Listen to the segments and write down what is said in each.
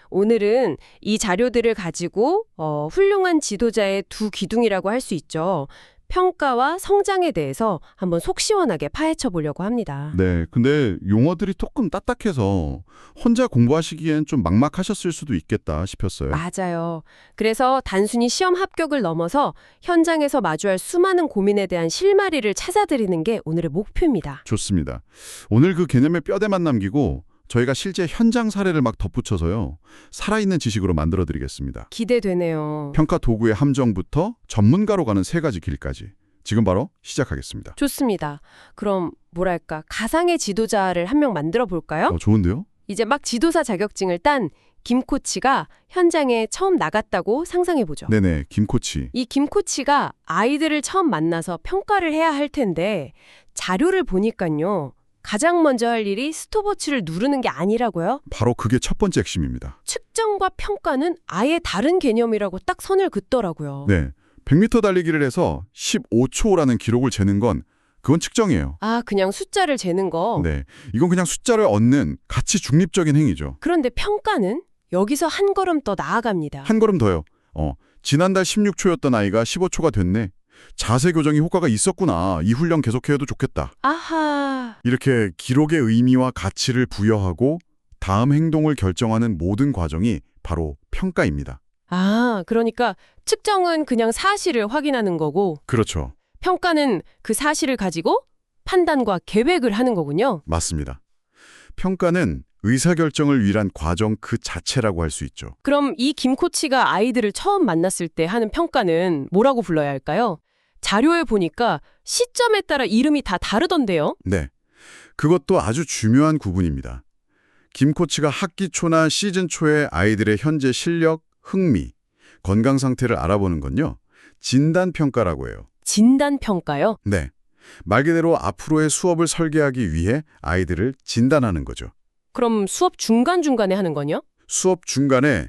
오늘은 이 자료들을 가지고 훌륭한 지도자의 두 기둥이라고 할 수 있죠. 평가와 성장에 대해서 한번 속 시원하게 파헤쳐 보려고 합니다. 네, 근데 용어들이 조금 딱딱해서 혼자 공부하시기엔 좀 막막하셨을 수도 있겠다 싶었어요. 맞아요. 그래서 단순히 시험 합격을 넘어서 현장에서 마주할 수많은 고민에 대한 실마리를 찾아드리는 게 오늘의 목표입니다. 좋습니다. 오늘 그 개념의 뼈대만 남기고 저희가 실제 현장 사례를 막 덧붙여서요. 살아있는 지식으로 만들어드리겠습니다. 기대되네요. 평가 도구의 함정부터 전문가로 가는 세 가지 길까지. 지금 바로 시작하겠습니다. 좋습니다. 그럼 뭐랄까 가상의 지도자를 한 명 만들어 볼까요? 좋은데요? 이제 막 지도사 자격증을 딴 김 코치가 현장에 처음 나갔다고 상상해 보죠. 네네, 김코치. 이 김 코치가 아이들을 처음 만나서 평가를 해야 할 텐데 자료를 보니까요. 가장 먼저 할 일이 스톱워치를 누르는 게 아니라고요? 바로 그게 첫 번째 핵심입니다. 측정과 평가는 아예 다른 개념이라고 딱 선을 긋더라고요. 네, 100m 달리기를 해서 15초라는 기록을 재는 건 그건 측정이에요. 아, 그냥 숫자를 재는 거. 네, 이건 그냥 숫자를 얻는 가치 중립적인 행위죠. 그런데 평가는 여기서 한 걸음 더 나아갑니다. 한 걸음 더요. 지난달 16초였던 아이가 15초가 됐네. 자세 교정이 효과가 있었구나. 이 훈련 계속해도 좋겠다. 아하. 이렇게 기록의 의미와 가치를 부여하고 다음 행동을 결정하는 모든 과정이 바로 평가입니다. 아, 그러니까 측정은 그냥 사실을 확인하는 거고 그렇죠. 평가는 그 사실을 가지고 판단과 계획을 하는 거군요. 맞습니다. 평가는 의사결정을 위한 과정 그 자체라고 할 수 있죠. 그럼 이 김 코치가 아이들을 처음 만났을 때 하는 평가는 뭐라고 불러야 할까요? 자료에 보니까 시점에 따라 이름이 다 다르던데요. 네, 그것도 아주 중요한 구분입니다. 김 코치가 학기 초나 시즌 초에 아이들의 현재 실력, 흥미, 건강 상태를 알아보는 건요. 진단평가라고 해요. 진단평가요? 네, 말 그대로 앞으로의 수업을 설계하기 위해 아이들을 진단하는 거죠. 그럼 수업 중간중간에 하는 거요? 수업 중간에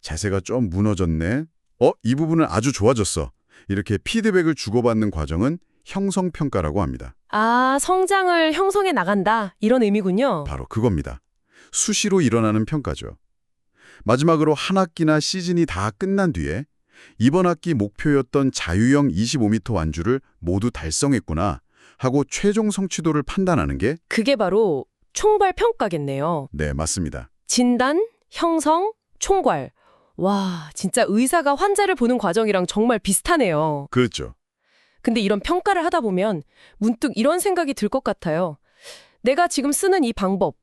자세가 좀 무너졌네. 이 부분은 아주 좋아졌어. 이렇게 피드백을 주고받는 과정은 형성평가라고 합니다. 아, 성장을 형성해 나간다. 이런 의미군요. 바로 그겁니다. 수시로 일어나는 평가죠. 마지막으로 한 학기나 시즌이 다 끝난 뒤에 이번 학기 목표였던 자유형 25m 완주를 모두 달성했구나 하고 최종 성취도를 판단하는 게 그게 바로 총괄 평가겠네요. 네, 맞습니다. 진단, 형성, 총괄. 와, 진짜 의사가 환자를 보는 과정이랑 정말 비슷하네요. 그렇죠. 근데 이런 평가를 하다 보면 문득 이런 생각이 들 것 같아요. 내가 지금 쓰는 이 방법,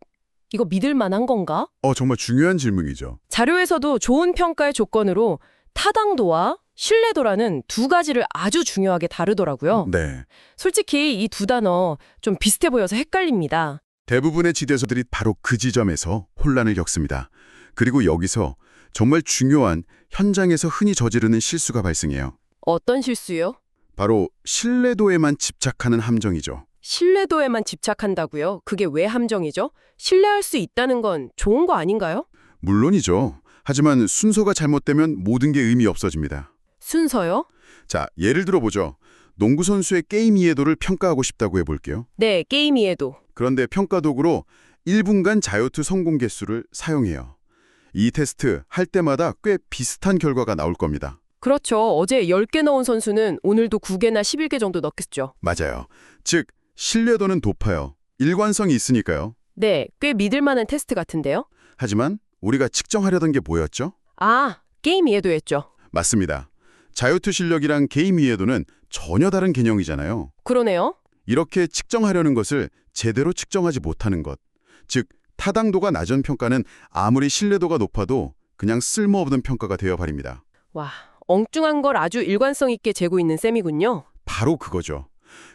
이거 믿을 만한 건가? 정말 중요한 질문이죠. 자료에서도 좋은 평가의 조건으로 타당도와 신뢰도라는 두 가지를 아주 중요하게 다루더라고요. 네. 솔직히 이 두 단어 좀 비슷해 보여서 헷갈립니다. 대부분의 지도자들이 바로 그 지점에서 혼란을 겪습니다. 그리고 여기서 정말 중요한 현장에서 흔히 저지르는 실수가 발생해요. 어떤 실수요? 바로 신뢰도에만 집착하는 함정이죠. 신뢰도에만 집착한다고요? 그게 왜 함정이죠? 신뢰할 수 있다는 건 좋은 거 아닌가요? 물론이죠. 하지만 순서가 잘못되면 모든 게 의미 없어집니다. 순서요? 자, 예를 들어보죠. 농구 선수의 게임 이해도를 평가하고 싶다고 해볼게요. 네, 게임 이해도. 그런데 평가 도구로 1분간 자유투 성공 개수를 사용해요. 이 테스트 할 때마다 꽤 비슷한 결과가 나올 겁니다. 그렇죠. 어제 10개 넣은 선수는 오늘도 9개나 11개 정도 넣겠죠. 맞아요. 즉, 신뢰도는 높아요. 일관성이 있으니까요. 네, 꽤 믿을 만한 테스트 같은데요? 하지만 우리가 측정하려던 게 뭐였죠? 아, 게임 이해도였죠. 맞습니다. 자유투 실력이랑 게임 이해도는 전혀 다른 개념이잖아요. 그러네요. 이렇게 측정하려는 것을 제대로 측정하지 못하는 것. 즉, 타당도가 낮은 평가는 아무리 신뢰도가 높아도 그냥 쓸모없는 평가가 되어버립니다. 와, 엉뚱한 걸 아주 일관성 있게 재고 있는 셈이군요. 바로 그거죠.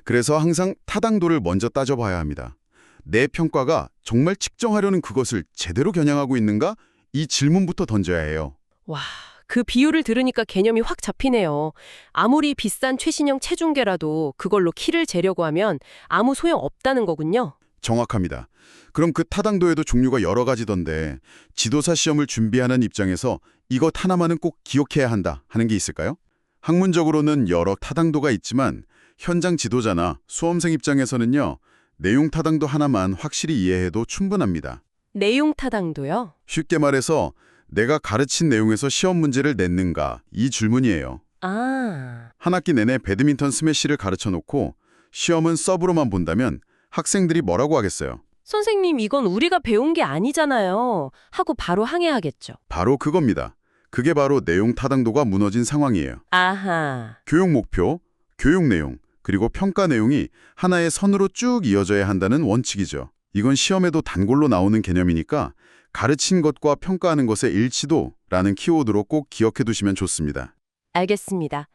그래서 항상 타당도를 먼저 따져봐야 합니다. 내 평가가 정말 측정하려는 그것을 제대로 겨냥하고 있는가? 이 질문부터 던져야 해요. 와, 그 비율을 들으니까 개념이 확 잡히네요. 아무리 비싼 최신형 체중계라도 그걸로 키를 재려고 하면 아무 소용 없다는 거군요. 정확합니다. 그럼 그 타당도에도 종류가 여러 가지던데 지도사 시험을 준비하는 입장에서 이것 하나만은 꼭 기억해야 한다 하는 게 있을까요? 학문적으로는 여러 타당도가 있지만 현장 지도자나 수험생 입장에서는요. 내용 타당도 하나만 확실히 이해해도 충분합니다. 내용 타당도요? 쉽게 말해서 내가 가르친 내용에서 시험 문제를 냈는가 이 질문이에요. 아, 한 학기 내내 배드민턴 스매시를 가르쳐 놓고 시험은 서브로만 본다면 학생들이 뭐라고 하겠어요? 선생님 이건 우리가 배운 게 아니잖아요. 하고 바로 항의하겠죠. 바로 그겁니다. 그게 바로 내용 타당도가 무너진 상황이에요. 아하. 교육 목표, 교육 내용, 그리고 평가 내용이 하나의 선으로 쭉 이어져야 한다는 원칙이죠. 이건 시험에도 단골로 나오는 개념이니까 가르친 것과 평가하는 것의 일치도라는 키워드로 꼭 기억해 두시면 좋습니다. 알겠습니다.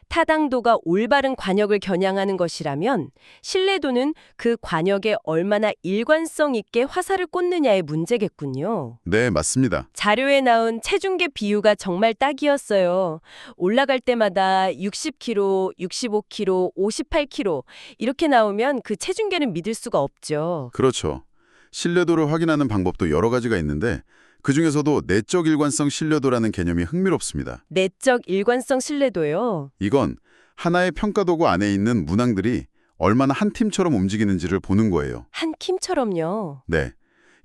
타당도가 올바른 관역을 겨냥하는 것이라면 신뢰도는 그 관역에 얼마나 일관성 있게 화살을 꽂느냐의 문제겠군요. 네, 맞습니다. 자료에 나온 체중계 비유가 정말 딱이었어요. 올라갈 때마다 60kg, 65kg, 58kg 이렇게 나오면 그 체중계는 믿을 수가 없죠. 그렇죠. 신뢰도를 확인하는 방법도 여러 가지가 있는데 그중에서도 내적 일관성 신뢰도라는 개념이 흥미롭습니다. 내적 일관성 신뢰도요. 이건 하나의 평가도구 안에 있는 문항들이 얼마나 한 팀처럼 움직이는지를 보는 거예요. 한 킴처럼요. 네.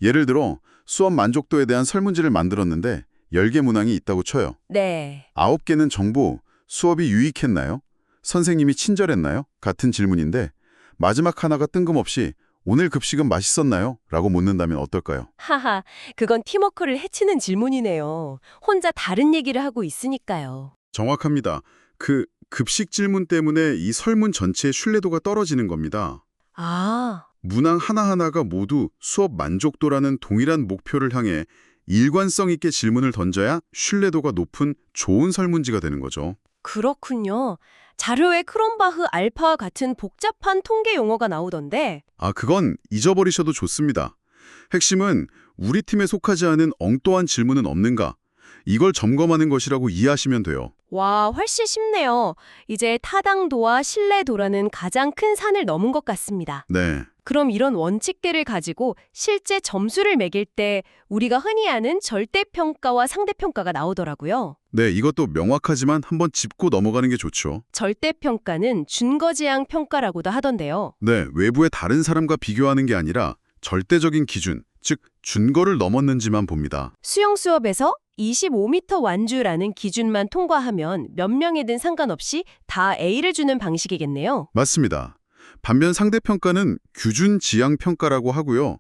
예를 들어 수업 만족도에 대한 설문지를 만들었는데 10개 문항이 있다고 쳐요. 네. 9개는 정보, 수업이 유익했나요? 선생님이 친절했나요? 같은 질문인데 마지막 하나가 뜬금없이 오늘 급식은 맛있었나요? 라고 묻는다면 어떨까요? 하하, 그건 팀워크를 해치는 질문이네요. 혼자 다른 얘기를 하고 있으니까요. 정확합니다. 그 급식 질문 때문에 이 설문 전체의 신뢰도가 떨어지는 겁니다. 아, 문항 하나하나가 모두 수업 만족도라는 동일한 목표를 향해 일관성 있게 질문을 던져야 신뢰도가 높은 좋은 설문지가 되는 거죠. 그렇군요. 자료에 크롬바흐 알파와 같은 복잡한 통계 용어가 나오던데 그건 잊어버리셔도 좋습니다. 핵심은 우리 팀에 속하지 않은 엉뚱한 질문은 없는가? 이걸 점검하는 것이라고 이해하시면 돼요. 와, 훨씬 쉽네요. 이제 타당도와 신뢰도라는 가장 큰 산을 넘은 것 같습니다. 네. 그럼 이런 원칙들을 가지고 실제 점수를 매길 때 우리가 흔히 아는 절대평가와 상대평가가 나오더라고요. 네, 이것도 명확하지만 한번 짚고 넘어가는 게 좋죠. 절대평가는 준거지향 평가라고도 하던데요. 네, 외부의 다른 사람과 비교하는 게 아니라 절대적인 기준, 즉 준거를 넘었는지만 봅니다. 수영 수업에서 25m 완주라는 기준만 통과하면 몇 명이든 상관없이 다 A를 주는 방식이겠네요. 맞습니다. 반면 상대평가는 규준지향평가라고 하고요.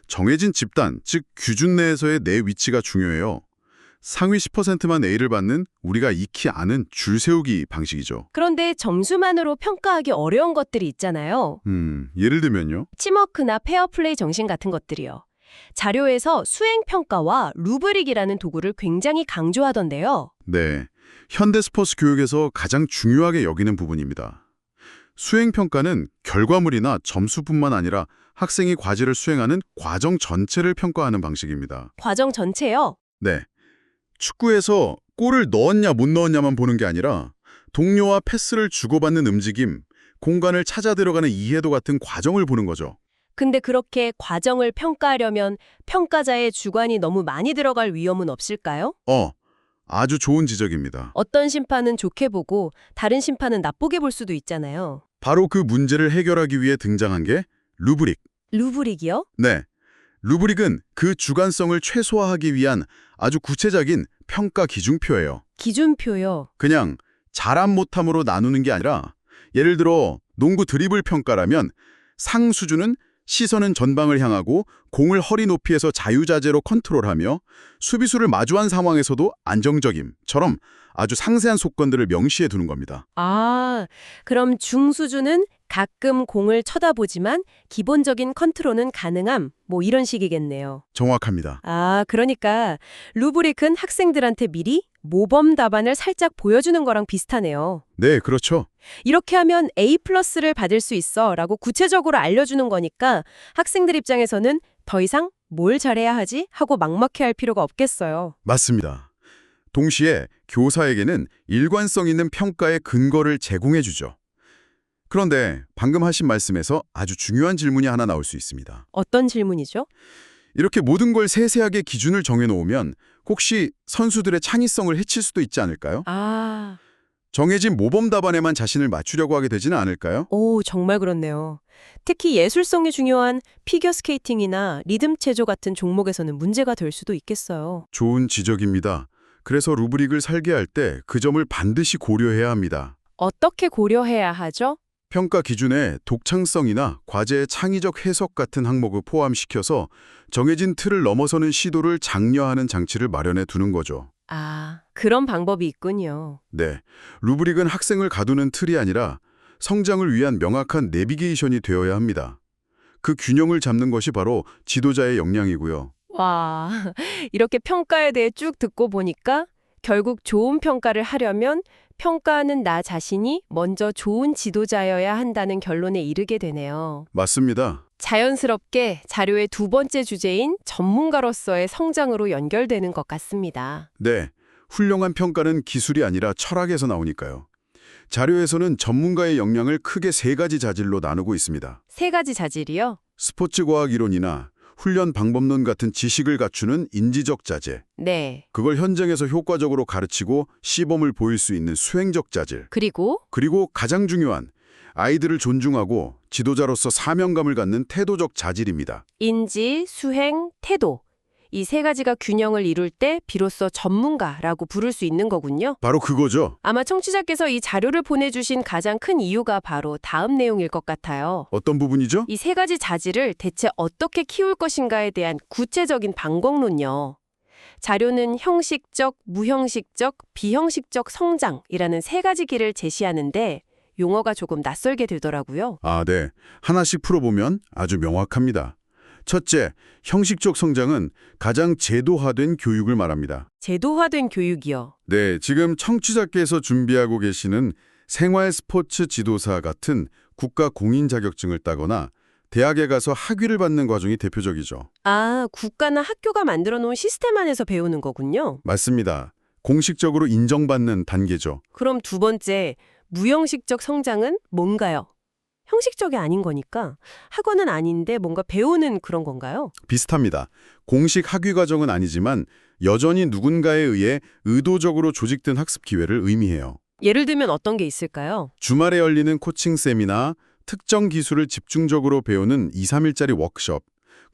정해진 집단, 즉 규준 내에서의 내 위치가 중요해요. 상위 10%만 A를 받는 우리가 익히 아는 줄 세우기 방식이죠. 그런데 점수만으로 평가하기 어려운 것들이 있잖아요. 예를 들면요. 팀워크나 페어플레이 정신 같은 것들이요. 자료에서 수행평가와 루브릭이라는 도구를 굉장히 강조하던데요. 네, 현대 스포츠 교육에서 가장 중요하게 여기는 부분입니다. 수행평가는 결과물이나 점수뿐만 아니라 학생이 과제를 수행하는 과정 전체를 평가하는 방식입니다. 과정 전체요? 네, 축구에서 골을 넣었냐 못 넣었냐만 보는 게 아니라 동료와 패스를 주고받는 움직임, 공간을 찾아 들어가는 이해도 같은 과정을 보는 거죠. 근데 그렇게 과정을 평가하려면 평가자의 주관이 너무 많이 들어갈 위험은 없을까요? 아주 좋은 지적입니다. 어떤 심판은 좋게 보고 다른 심판은 나쁘게 볼 수도 있잖아요. 바로 그 문제를 해결하기 위해 등장한 게 루브릭. 루브릭이요? 네, 루브릭은 그 주관성을 최소화하기 위한 아주 구체적인 평가 기준표예요. 기준표요. 그냥 잘함 못함으로 나누는 게 아니라 예를 들어 농구 드리블 평가라면 상 수준은 시선은 전방을 향하고 공을 허리 높이에서 자유자재로 컨트롤하며 수비수를 마주한 상황에서도 안정적임처럼 아주 상세한 조건들을 명시해 두는 겁니다. 아, 그럼 중수준은 가끔 공을 쳐다보지만 기본적인 컨트롤은 가능함, 뭐 이런 식이겠네요. 정확합니다. 그러니까 루브릭은 학생들한테 미리 모범 답안을 살짝 보여주는 거랑 비슷하네요. 네, 그렇죠. 이렇게 하면 A+를 받을 수 있어 라고 구체적으로 알려주는 거니까 학생들 입장에서는 더 이상 뭘 잘해야 하지? 하고 막막해할 필요가 없겠어요. 맞습니다. 동시에 교사에게는 일관성 있는 평가의 근거를 제공해 주죠. 그런데 방금 하신 말씀에서 아주 중요한 질문이 하나 나올 수 있습니다. 어떤 질문이죠? 이렇게 모든 걸 세세하게 기준을 정해놓으면 혹시 선수들의 창의성을 해칠 수도 있지 않을까요? 정해진 모범 답안에만 자신을 맞추려고 하게 되지는 않을까요? 오, 정말 그렇네요. 특히 예술성이 중요한 피겨스케이팅이나 리듬 체조 같은 종목에서는 문제가 될 수도 있겠어요. 좋은 지적입니다. 그래서 루브릭을 설계할 때 그 점을 반드시 고려해야 합니다. 어떻게 고려해야 하죠? 평가 기준에 독창성이나 과제의 창의적 해석 같은 항목을 포함시켜서 정해진 틀을 넘어서는 시도를 장려하는 장치를 마련해 두는 거죠. 아, 그런 방법이 있군요. 네, 루브릭은 학생을 가두는 틀이 아니라 성장을 위한 명확한 내비게이션이 되어야 합니다. 그 균형을 잡는 것이 바로 지도자의 역량이고요. 와, 이렇게 평가에 대해 쭉 듣고 보니까 결국 좋은 평가를 하려면 평가하는 나 자신이 먼저 좋은 지도자여야 한다는 결론에 이르게 되네요. 맞습니다. 자연스럽게 자료의 두 번째 주제인 전문가로서의 성장으로 연결되는 것 같습니다. 네, 훌륭한 평가는 기술이 아니라 철학에서 나오니까요. 자료에서는 전문가의 역량을 크게 세 가지 자질로 나누고 있습니다. 세 가지 자질이요? 스포츠 과학 이론이나 훈련 방법론 같은 지식을 갖추는 인지적 자재, 네. 그걸 현장에서 효과적으로 가르치고 시범을 보일 수 있는 수행적 자질, 그리고 그리고 가장 중요한 아이들을 존중하고 지도자로서 사명감을 갖는 태도적 자질입니다. 인지, 수행, 태도. 이 세 가지가 균형을 이룰 때 비로소 전문가라고 부를 수 있는 거군요. 바로 그거죠. 아마 청취자께서 이 자료를 보내주신 가장 큰 이유가 바로 다음 내용일 것 같아요. 어떤 부분이죠? 이 세 가지 자질을 대체 어떻게 키울 것인가에 대한 구체적인 방법론요. 자료는 형식적, 무형식적, 비형식적 성장이라는 세 가지 길을 제시하는데 용어가 조금 낯설게 들더라고요. 아, 네. 하나씩 풀어보면 아주 명확합니다. 첫째, 형식적 성장은 가장 제도화된 교육을 말합니다. 제도화된 교육이요. 네, 지금 청취자께서 준비하고 계시는 생활 스포츠 지도사 같은 국가 공인 자격증을 따거나 대학에 가서 학위를 받는 과정이 대표적이죠. 아, 국가나 학교가 만들어 놓은 시스템 안에서 배우는 거군요. 맞습니다. 공식적으로 인정받는 단계죠. 그럼 두 번째, 무형식적 성장은 뭔가요? 형식적이 아닌 거니까 학원은 아닌데 뭔가 배우는 그런 건가요? 비슷합니다. 공식 학위 과정은 아니지만 여전히 누군가에 의해 의도적으로 조직된 학습 기회를 의미해요. 예를 들면 어떤 게 있을까요? 주말에 열리는 코칭 세미나, 특정 기술을 집중적으로 배우는 2, 3일짜리 워크숍,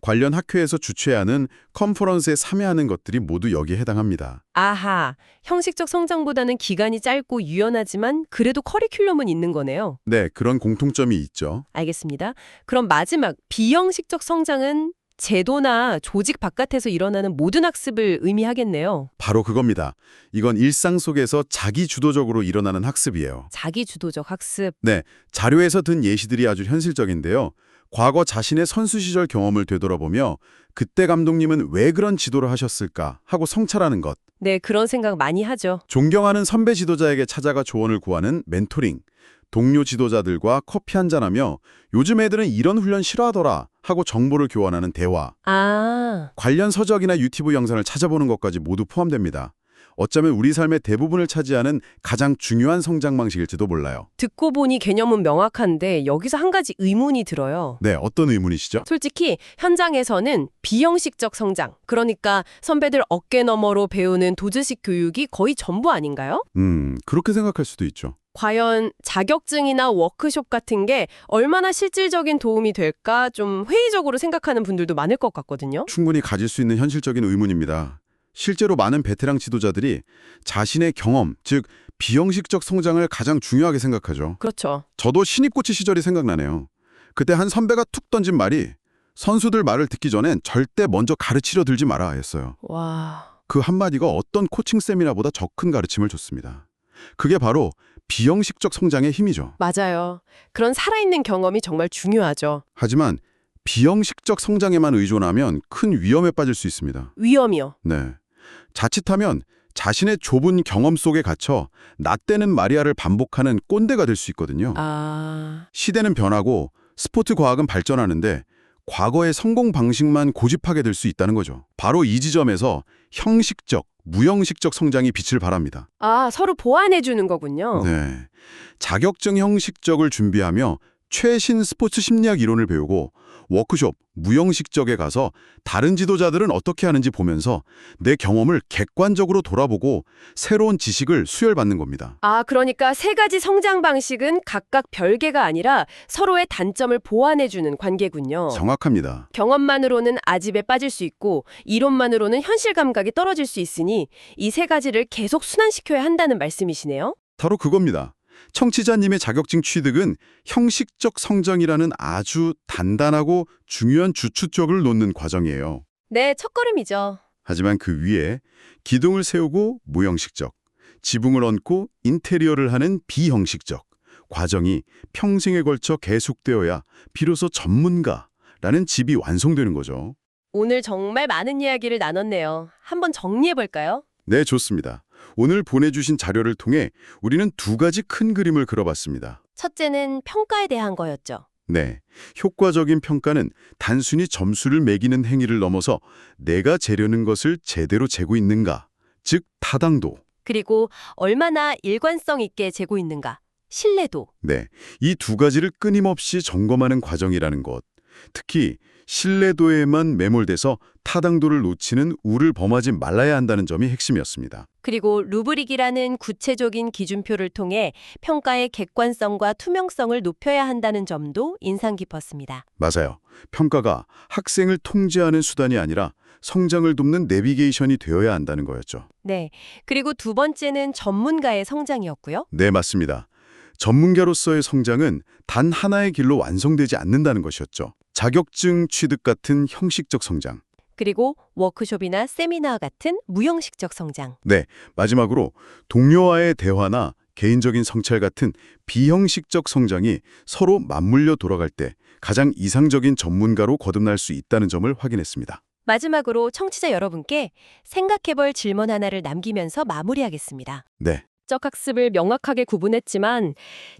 관련 학회에서 주최하는 컨퍼런스에 참여하는 것들이 모두 여기에 해당합니다. 아하, 형식적 성장보다는 기간이 짧고 유연하지만 그래도 커리큘럼은 있는 거네요. 네, 그런 공통점이 있죠. 알겠습니다. 그럼 마지막, 비형식적 성장은 제도나 조직 바깥에서 일어나는 모든 학습을 의미하겠네요. 바로 그겁니다. 이건 일상 속에서 자기 주도적으로 일어나는 학습이에요. 자기 주도적 학습. 네, 자료에서 든 예시들이 아주 현실적인데요. 과거 자신의 선수 시절 경험을 되돌아보며 그때 감독님은 왜 그런 지도를 하셨을까 하고 성찰하는 것. 네, 그런 생각 많이 하죠. 존경하는 선배 지도자에게 찾아가 조언을 구하는 멘토링. 동료 지도자들과 커피 한잔하며 요즘 애들은 이런 훈련 싫어하더라 하고 정보를 교환하는 대화. 아, 관련 서적이나 유튜브 영상을 찾아보는 것까지 모두 포함됩니다. 어쩌면 우리 삶의 대부분을 차지하는 가장 중요한 성장 방식일지도 몰라요. 듣고 보니 개념은 명확한데 여기서 한 가지 의문이 들어요. 네, 어떤 의문이시죠? 솔직히 현장에서는 비형식적 성장, 그러니까 선배들 어깨 너머로 배우는 도제식 교육이 거의 전부 아닌가요? 그렇게 생각할 수도 있죠. 과연 자격증이나 워크숍 같은 게 얼마나 실질적인 도움이 될까 좀 회의적으로 생각하는 분들도 많을 것 같거든요. 충분히 가질 수 있는 현실적인 의문입니다. 실제로 많은 베테랑 지도자들이 자신의 경험, 즉 비형식적 성장을 가장 중요하게 생각하죠. 그렇죠. 저도 신입 코치 시절이 생각나네요. 그때 한 선배가 툭 던진 말이 선수들 말을 듣기 전엔 절대 먼저 가르치려 들지 마라 했어요. 와, 그 한마디가 어떤 코칭 세미나보다 더 큰 가르침을 줬습니다. 그게 바로 비형식적 성장의 힘이죠. 맞아요. 그런 살아있는 경험이 정말 중요하죠. 하지만 비형식적 성장에만 의존하면 큰 위험에 빠질 수 있습니다. 위험이요. 네. 자칫하면 자신의 좁은 경험 속에 갇혀 나 때는 마리아를 반복하는 꼰대가 될 수 있거든요. 아, 시대는 변하고 스포츠 과학은 발전하는데 과거의 성공 방식만 고집하게 될 수 있다는 거죠. 바로 이 지점에서 형식적, 무형식적 성장이 빛을 발합니다. 서로 보완해 주는 거군요. 네. 자격증 형식적을 준비하며 최신 스포츠 심리학 이론을 배우고 워크숍, 무형식적에 가서 다른 지도자들은 어떻게 하는지 보면서 내 경험을 객관적으로 돌아보고 새로운 지식을 수혈받는 겁니다. 아, 그러니까 세 가지 성장 방식은 각각 별개가 아니라 서로의 단점을 보완해주는 관계군요. 정확합니다. 경험만으로는 아집에 빠질 수 있고 이론만으로는 현실 감각이 떨어질 수 있으니 이 세 가지를 계속 순환시켜야 한다는 말씀이시네요. 바로 그겁니다. 청취자님의 자격증 취득은 형식적 성장이라는 아주 단단하고 중요한 주춧돌을 놓는 과정이에요. 네, 첫걸음이죠. 하지만 그 위에 기둥을 세우고 무형식적, 지붕을 얹고 인테리어를 하는 비형식적 과정이 평생에 걸쳐 계속되어야 비로소 전문가라는 집이 완성되는 거죠. 오늘 정말 많은 이야기를 나눴네요. 한번 정리해볼까요? 네, 좋습니다. 오늘 보내주신 자료를 통해 우리는 두 가지 큰 그림을 그려봤습니다. 첫째는 평가에 대한 거였죠. 네, 효과적인 평가는 단순히 점수를 매기는 행위를 넘어서 내가 재려는 것을 제대로 재고 있는가, 즉 타당도. 그리고 얼마나 일관성 있게 재고 있는가, 신뢰도. 네, 이 두 가지를 끊임없이 점검하는 과정이라는 것. 특히 신뢰도에만 매몰돼서 타당도를 놓치는 우를 범하지 말아야 한다는 점이 핵심이었습니다. 그리고 루브릭이라는 구체적인 기준표를 통해 평가의 객관성과 투명성을 높여야 한다는 점도 인상 깊었습니다. 맞아요. 평가가 학생을 통제하는 수단이 아니라 성장을 돕는 내비게이션이 되어야 한다는 거였죠. 네. 그리고 두 번째는 전문가의 성장이었고요. 네, 맞습니다. 전문가로서의 성장은 단 하나의 길로 완성되지 않는다는 것이었죠. 자격증 취득 같은 형식적 성장. 그리고 워크숍이나 세미나 같은 무형식적 성장. 네, 마지막으로 동료와의 대화나 개인적인 성찰 같은 비형식적 성장이 서로 맞물려 돌아갈 때 가장 이상적인 전문가로 거듭날 수 있다는 점을 확인했습니다. 마지막으로 청취자 여러분께 생각해볼 질문 하나를 남기면서 마무리하겠습니다. 네, 적 학습을 명확하게 구분했지만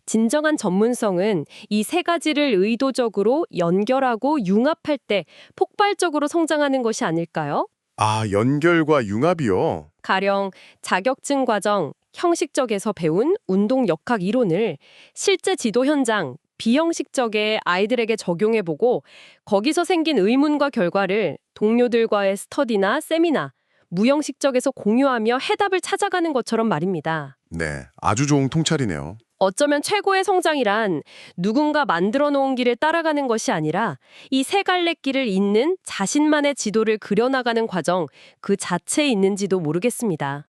진정한 전문성은 이 세 가지를 의도적으로 연결하고 융합할 때 폭발적으로 성장하는 것이 아닐까요? 아, 연결과 융합이요? 가령 자격증 과정, 형식적에서 배운 운동 역학 이론을 실제 지도 현장, 비형식적에 아이들에게 적용해보고 거기서 생긴 의문과 결과를 동료들과의 스터디나 세미나, 무형식적에서 공유하며 해답을 찾아가는 것처럼 말입니다. 네, 아주 좋은 통찰이네요. 어쩌면 최고의 성장이란 누군가 만들어 놓은 길을 따라가는 것이 아니라 이 세 갈래 길을 잇는 자신만의 지도를 그려나가는 과정 그 자체에 있는지도 모르겠습니다.